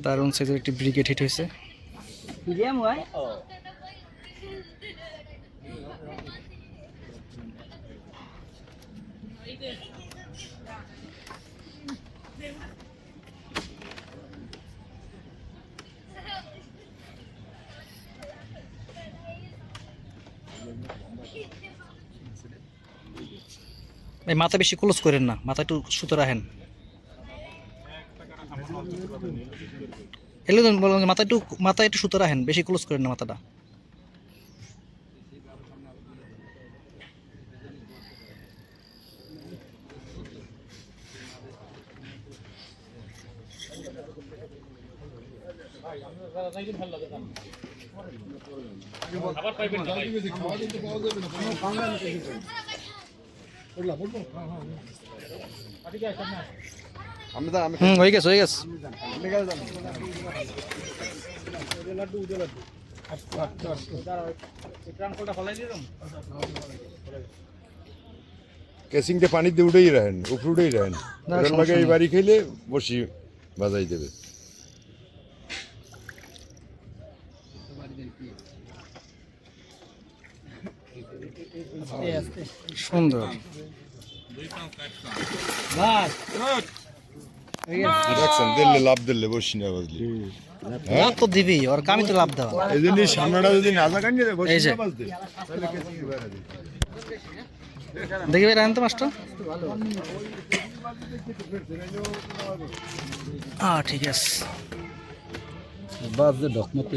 দারুণ সাইজের একটি ব্রিগেড হিট হয়েছে। এই মাথা বেশি ক্লোজ করেন না, মাথা একটু সুতো রাখেন। এলে বললাম মাথা একটু সুতো রাখেন, বেশি ক্লোজ করেন না মাথাটা। হয়ে গেছে হয়ে গেছে। কেসিংটা পানিতে উঠেই রাখেন, উপরে উঠেই রাখেন, এই বাড়ি খেলে বসি বাজাই দেবে। সুন্দর দেখছেন দিল্লি লাভ দিল্লি বসি না বাজলি লাভ তো দিবি, ওর কামি তো লাভ দেওয়া। এই জন্য সামনেটা যদি না থাকেন বসি না বাজতে দেখি ভাই রাখেন তো মাছটা। ঠিক আছে।